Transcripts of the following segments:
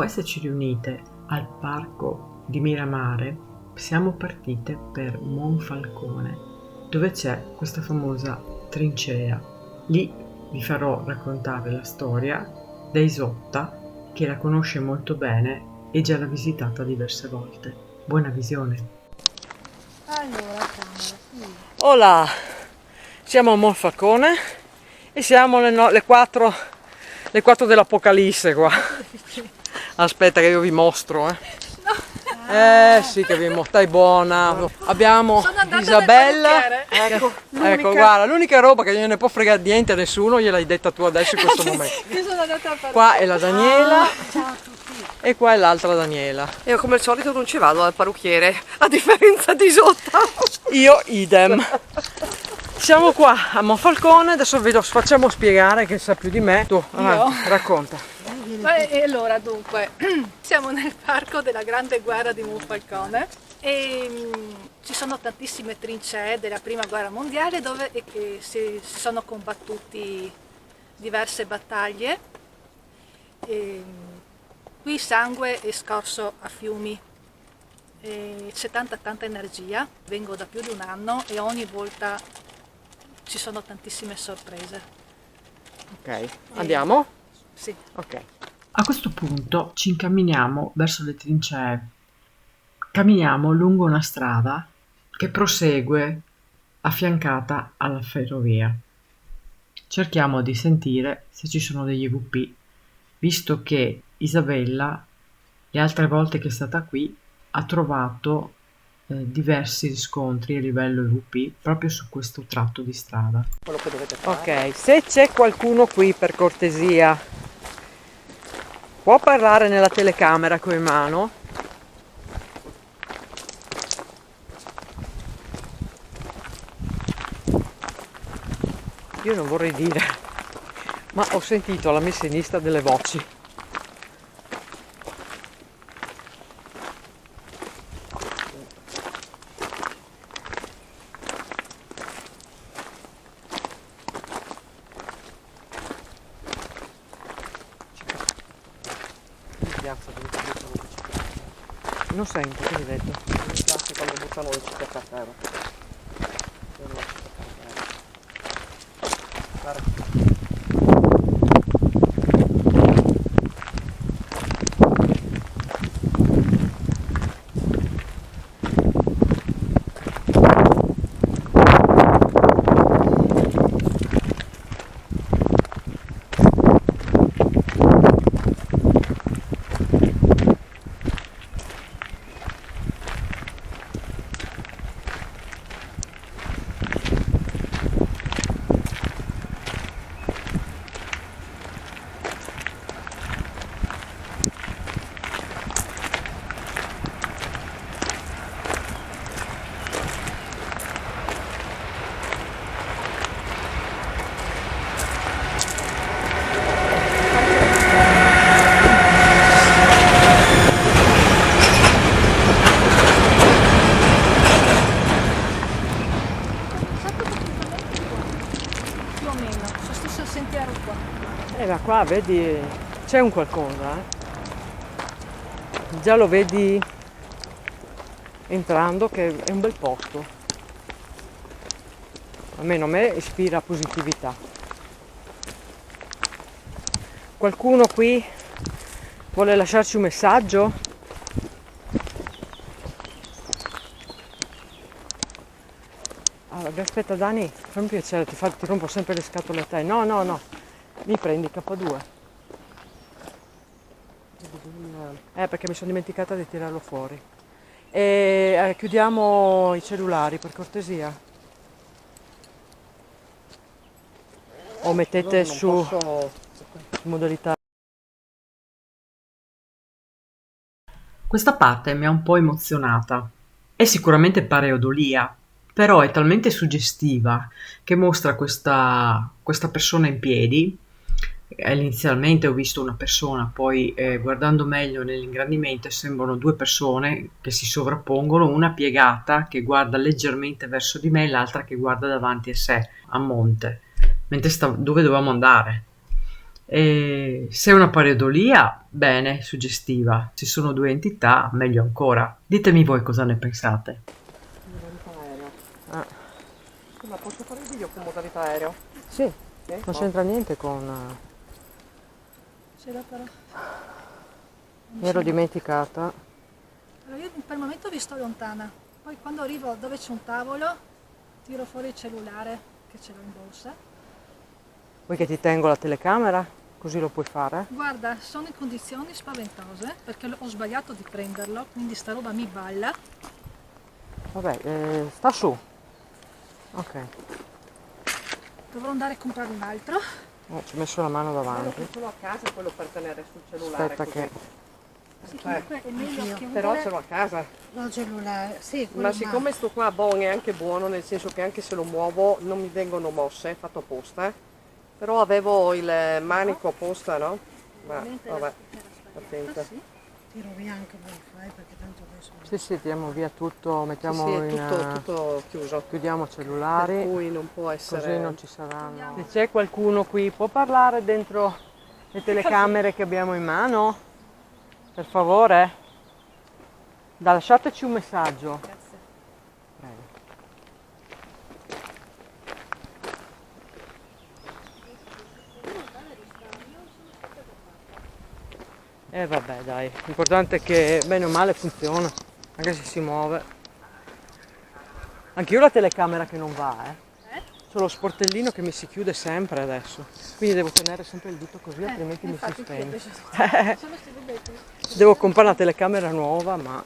Dopo esserci riunite al parco di Miramare, siamo partite per Monfalcone, dove c'è questa famosa trincea. Lì vi farò raccontare la storia da Isotta, che la conosce molto bene e già l'ha visitata diverse volte. Buona visione! Allora, camera, sì. Hola, siamo a Monfalcone e siamo le 4 dell'Apocalisse qua. Aspetta che io vi mostro, sì che vi mostro, stai buona. Abbiamo Isabella. Ecco, guarda, l'unica roba che gliene può fregare niente a nessuno gliel'hai detta tu adesso in questo momento. Io sono andata a parlare. Qua è la Daniela. Ciao a tutti. E qua è l'altra Daniela. Io come al solito non ci vado dal parrucchiere, a differenza di Isotta. Io idem. Siamo qua a Monfalcone, adesso vi facciamo spiegare che sa più di me. Tu, avanti, racconta. E allora, dunque, siamo nel parco della Grande Guerra di Monfalcone e ci sono tantissime trincee della Prima Guerra Mondiale dove si sono combattuti diverse battaglie. Qui sangue è scorso a fiumi, c'è tanta energia, vengo da più di un anno e ogni volta ci sono tantissime sorprese. Ok, andiamo? Sì. Ok. A questo punto ci incamminiamo verso le trincee. Camminiamo lungo una strada che prosegue affiancata alla ferrovia. Cerchiamo di sentire se ci sono degli EVP, visto che Isabella, le altre volte che è stata qui, ha trovato diversi riscontri a livello EVP proprio su questo tratto di strada. Quello che dovete fare. Ok, se c'è qualcuno qui per cortesia, può parlare nella telecamera con in mano? Io non vorrei dire, ma ho sentito alla mia sinistra delle voci. Non sento, che hai detto? Mi piace quando buttano le cicette a terra. Più o meno, sullo stesso sentiero qua. Ma qua vedi, c'è un qualcosa, Già lo vedi entrando che è un bel posto. Almeno a me ispira positività. Qualcuno qui vuole lasciarci un messaggio? Allora, aspetta Dani, fammi piacere, ti rompo sempre le scatole a te. No, mi prendi K2. Perché mi sono dimenticata di tirarlo fuori. E chiudiamo i cellulari per cortesia. O mettete su modalità. Questa parte mi ha un po' emozionata. È sicuramente pareidolia, però è talmente suggestiva che mostra questa persona in piedi. Inizialmente ho visto una persona, poi guardando meglio nell'ingrandimento sembrano due persone che si sovrappongono, una piegata che guarda leggermente verso di me e l'altra che guarda davanti a sé, a monte, mentre dove dovevamo andare. E se è una pareidolia, bene, suggestiva. Se sono due entità, meglio ancora. Ditemi voi cosa ne pensate. Modalità aereo. Ma posso fare il video con modalità aereo? Sì, Sì? non c'entra niente con... Ce l'ho però. Mi ero dimenticata. Allora io per il momento vi sto lontana, poi quando arrivo dove c'è un tavolo tiro fuori il cellulare che ce l'ho in borsa. Vuoi che ti tengo la telecamera? Così lo puoi fare? Guarda, sono in condizioni spaventose perché ho sbagliato di prenderlo, quindi sta roba mi balla. Vabbè, sta su. Ok. Dovrò andare a comprare un altro. Ci ho messo la mano Quello davanti. che ce l'ho a casa è quello per tenere sul cellulare. Aspetta così. che... Sì, comunque è meglio chiudere. Però ce l'ho a casa. No, cellulare, sì, quello Ma siccome sto qua Boeing è anche buono, nel senso che anche se lo muovo non mi vengono mosse, è fatto apposta. Però avevo il manico apposta, no? Ma Veramente vabbè, era attenta. sì. tiro via anche il wifi perché tanto adesso... Sì, sì, tiriamo via tutto, Sì, mettiamo sì, è in... tutto chiuso. chiudiamo Per cellulari, cui non può così essere... non ci saranno... Se c'è qualcuno qui, può parlare dentro le telecamere che abbiamo in mano? Per favore? Lasciateci un messaggio. Prego. Vabbè dai, l'importante è che bene o male funziona, anche se si muove. Anche io ho la telecamera che non va, C'ho lo sportellino che mi si chiude sempre adesso, quindi devo tenere sempre il dito così, altrimenti mi si spegne. Devo comprare una telecamera nuova, ma...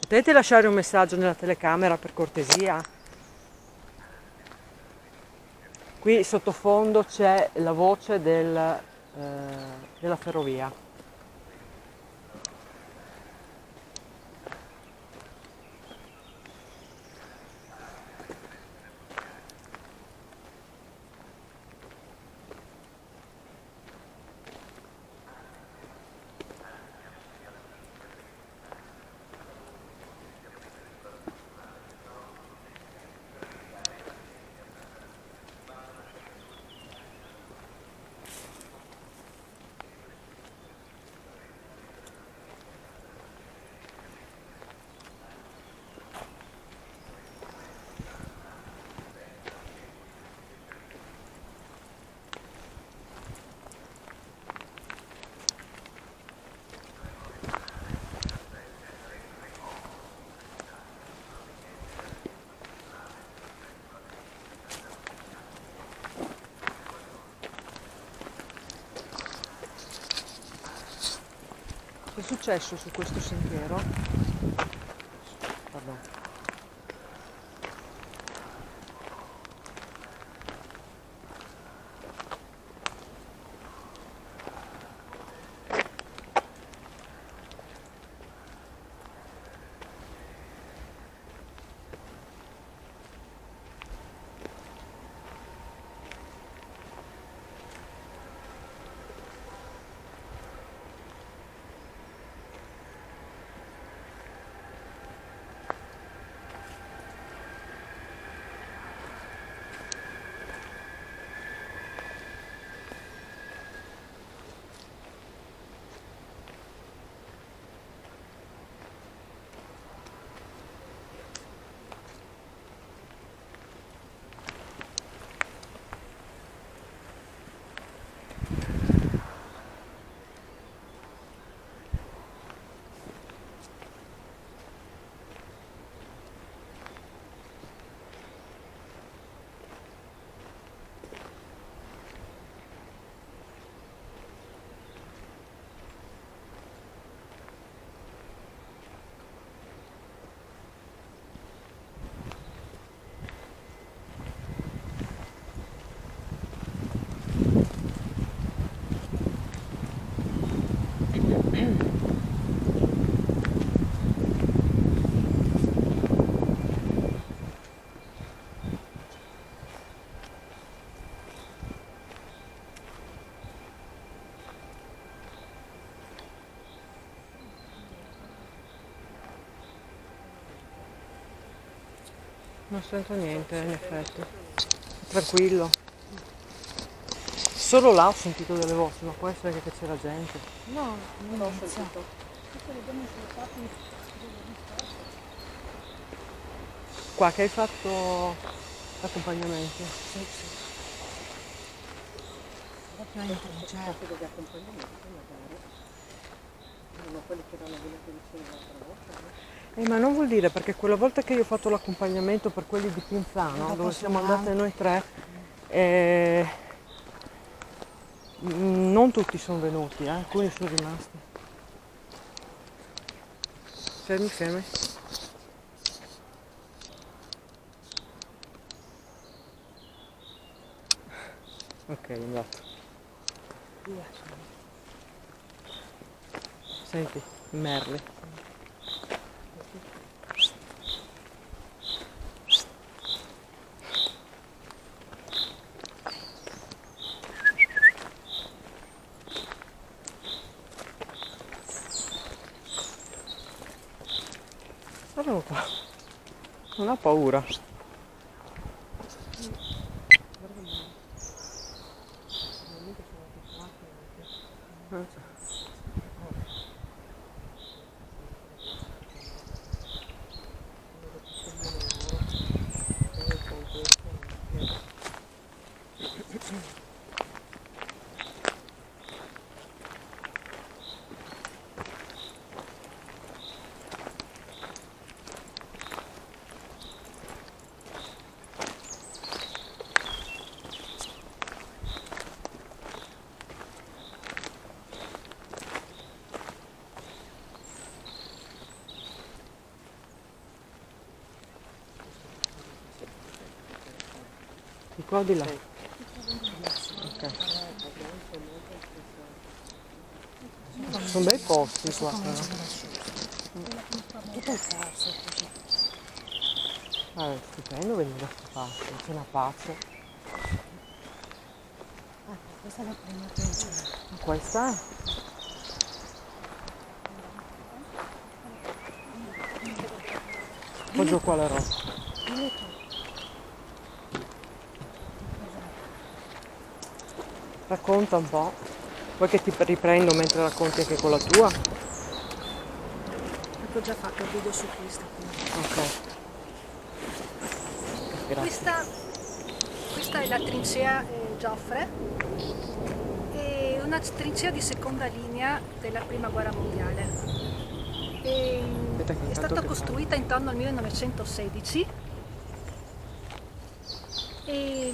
Potete lasciare un messaggio nella telecamera per cortesia? Qui sottofondo c'è la voce della ferrovia. Che è successo su questo sentiero? Pardon. Non sento niente in effetti. Tranquillo. Solo là ho sentito delle voci, ma può essere che c'era gente. No, non ho sentito. Qua che hai fatto l'accompagnamento? Sì, sì. Proprio in trincea. Degli accompagnamenti magari. Erano quelli che erano venuti vicino l'altra volta, no? Ma non vuol dire, perché quella volta che io ho fatto l'accompagnamento per quelli di Pinzano, Dopo dove siamo sono andate altri. noi tre, non tutti sono venuti, alcuni sono rimasti. Fermi, fermi. Ok, è andato. Senti, merli. Guardalo qua, non ha paura. Di qua o di là? Ok. Sono bei posti qua però. Tutto il cazzo così. È stupendo venire da questa parte, c'è una pace. Questa è la prima trincea. Questa? Appoggio qua le rocce. Dimmi tu. Racconta un po'. Vuoi che ti riprendo mentre racconti anche con la tua? Perché ho già fatto il video su questo. Ok. Grazie. Questa è la trincea Joffre, è una trincea di seconda linea della prima guerra mondiale. Aspetta che È intanto stata che costruita intorno al 1916 e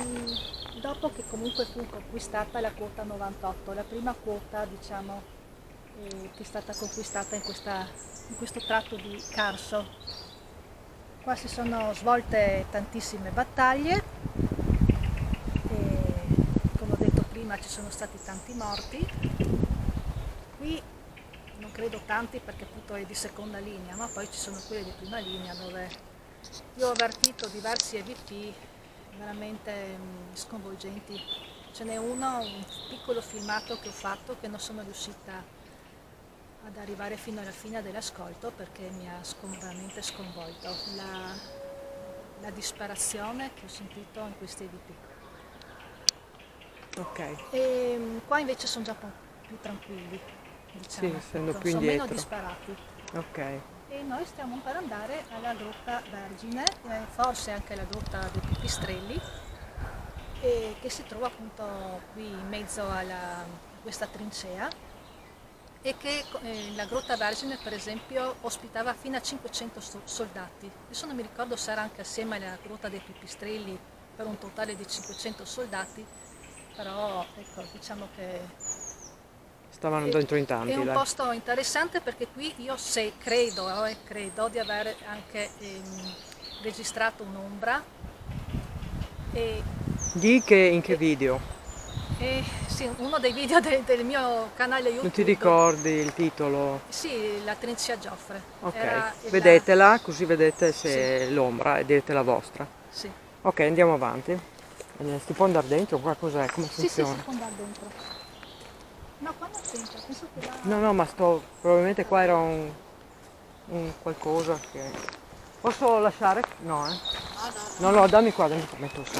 dopo che comunque fu conquistata la quota 98, la prima quota diciamo che è stata conquistata in questo tratto di Carso. Qua si sono svolte tantissime battaglie e, come ho detto prima, ci sono stati tanti morti. Qui non credo tanti perché appunto è di seconda linea, ma poi ci sono quelle di prima linea dove io ho avvertito diversi EVP veramente sconvolgenti. Ce n'è uno, un piccolo filmato che ho fatto che non sono riuscita ad arrivare fino alla fine dell'ascolto perché mi ha veramente sconvolto la disperazione che ho sentito in questi EVP. Ok. E qua invece sono già un po' più tranquilli, diciamo, Sì, essendo più sono meno indietro. disparati. Ok. E noi stiamo per andare alla Grotta Vergine, forse anche la Grotta dei Pipistrelli, che si trova appunto qui in mezzo a questa trincea e che la Grotta Vergine per esempio ospitava fino a 500 soldati. Adesso non mi ricordo se era anche assieme alla Grotta dei Pipistrelli per un totale di 500 soldati, però ecco, diciamo che Stavano dentro in tanti, è un dai. posto interessante perché qui io credo di aver anche registrato un'ombra e Di in che video? sì, uno dei video del mio canale YouTube. Non ti ricordi il titolo? Sì, la trincea Joffre. Ok. Vedetela, così vedete se Sì. l'ombra e direte la vostra. Sì. Ok, andiamo avanti. Si può andare dentro? Qua cos'è? Come Sì, si funziona? può andare dentro. No, qua non c'entra, penso che là... No, ma probabilmente qua era un qualcosa che... Posso lasciare? No, Ah, no, No, dammi qua, dammi qua, metto su.